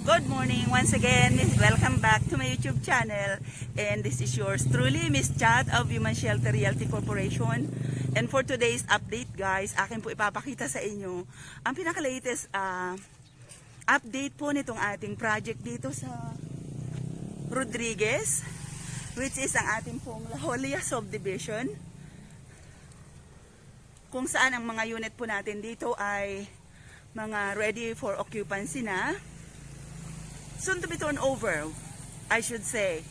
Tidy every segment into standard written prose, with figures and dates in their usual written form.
Good morning once again. Welcome back to my YouTube channel. And this is yours truly, Miss Chad of Human Shelter Realty Corporation. And for today's update guys, akin po ipapakita sa inyo ang pinaka-latest update po nitong ating project dito sa Rodriguez, which is ang ating pong La Jolla subdivision. Kung saan ang mga unit po natin dito ay mga ready for occupancy na. Soon to be turned over, I should say.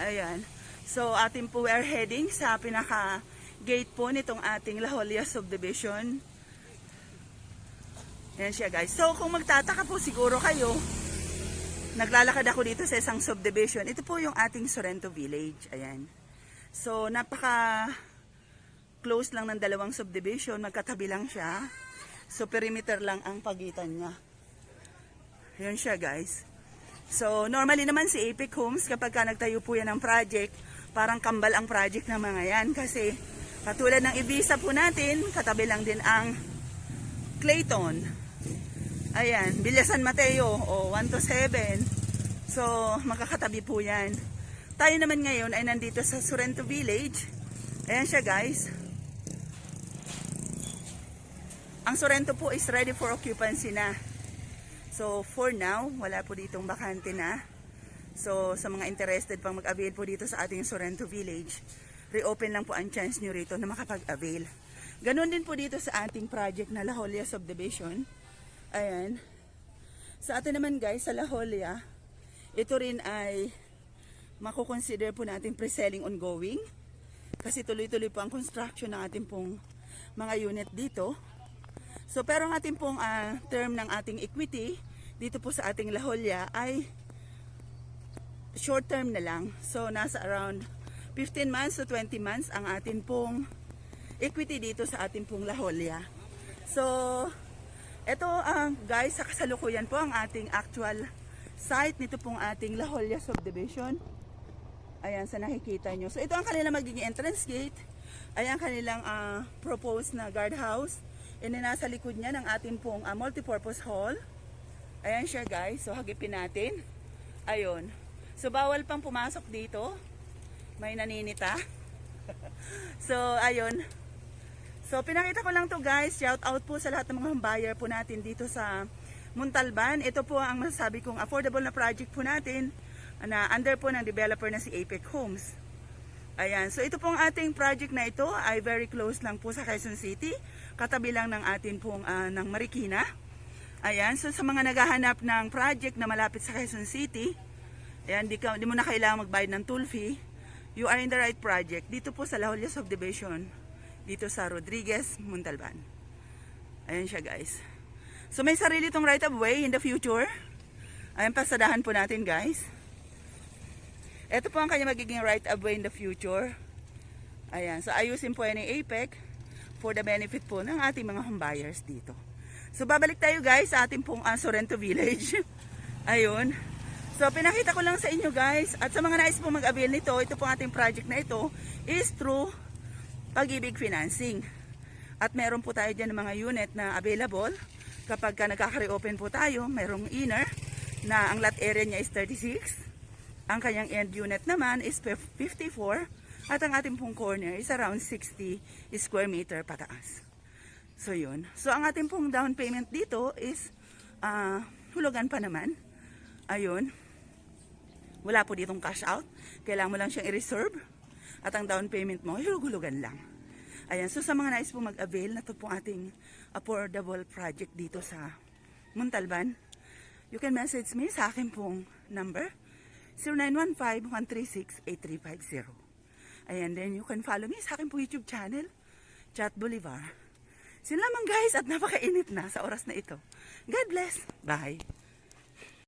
Ayan. So, atin po we are heading sa pinaka-gate po nitong ating La Jolla subdivision. Ayan siya guys. So, kung magtataka po siguro kayo, naglalakad ako dito sa isang subdivision. Ito po yung ating Sorrento Village. Ayan. So, napaka-close lang ng dalawang subdivision. Magkatabi lang siya. So, perimeter lang ang pagitan niya. Ayan siya guys. So, normally naman si Apex Homes, kapag ka nagtayo po yan ng project, parang kambal ang project ng mga yan. Kasi, katulad ng Ibiza po natin, katabi lang din ang Clayton. Ayan, Villa San Mateo, o 1 to 7. So, makakatabi po yan. Tayo naman ngayon ay nandito sa Sorrento Village. Ayan siya guys. Ang Sorrento po is ready for occupancy na. So, for now, wala po ditong bakante na. So, sa mga interested pang mag-avail po dito sa ating Sorrento Village, reopen lang po ang chance nyo rito na makapag-avail. Ganon din po dito sa ating project na La Jolla Subdivision. Ayan. Sa atin naman guys, sa La Jolla, ito rin ay makukonsider po natin pre-selling ongoing. Kasi tuloy-tuloy po ang construction ng ating pong mga unit dito. So, pero ang ating pong term ng ating equity dito po sa ating La Jolla ay short term na lang. So, nasa around 15 months to 20 months ang ating pong equity dito sa ating pong La Jolla. So, ito guys, sa kasalukuyan po ang ating actual site nito pong ating La Jolla subdivision. Ayan, sa nakikita nyo. So, ito ang kanilang magiging entrance gate. Ayan, kanilang proposed na guardhouse. And then, nasa likod niya ng ating pong multipurpose hall. Ayan siya guys. So, hagipin natin. Ayun. So, bawal pang pumasok dito. May naninita. So, ayun. So, pinakita ko lang to guys. Shout out po sa lahat ng mga buyer po natin dito sa Montalban. Ito po ang masasabi kong affordable na project po natin na under po ng developer na si Apex Homes. Ayan, so ito pong ating project na ito ay very close lang po sa Quezon City. Katabi lang ng atin pong ng Marikina. Ayan, so sa mga naghahanap ng project na malapit sa Quezon City, ayan, di mo na kailangan magbayad ng toll fee. You are in the right project. Dito po sa La Jolla Subdivision, dito sa Rodriguez, Montalban. Ayan siya guys. So may sarili tong right of way in the future. Ayan, pasadahan po natin guys. Ito po ang kanya magiging right of way in the future. Ayan. So, ayusin po yan ng Apex for the benefit po ng ating mga homebuyers dito. So, babalik tayo guys sa ating pong Sorrento Village. Ayun. So, pinakita ko lang sa inyo guys. At sa mga nais po mag-avail nito, ito pong ating project na ito is through Pag-ibig Financing. At meron po tayo dyan ng mga unit na available. Kapag ka nagkaka-reopen po tayo, mayroong inner na ang lot area niya is 36. Ang kanyang end unit naman is 54 at ang ating pong corner is around 60 square meter pataas. So yun. So ang ating pong down payment dito is hulugan pa naman. Ayun. Wala po ditong cash out. Kailangan mo lang siyang i-reserve at ang down payment mo hulugan lang. Ayan. So sa mga nais po mag-avail na ito pong ating affordable project dito sa Montalban, you can message me sa akin pong number 0915-136-8350. Ayan, then you can follow me sa akin po YouTube channel, Chat Bolivar. Sila lamang guys at napakainit na sa oras na ito. God bless. Bye.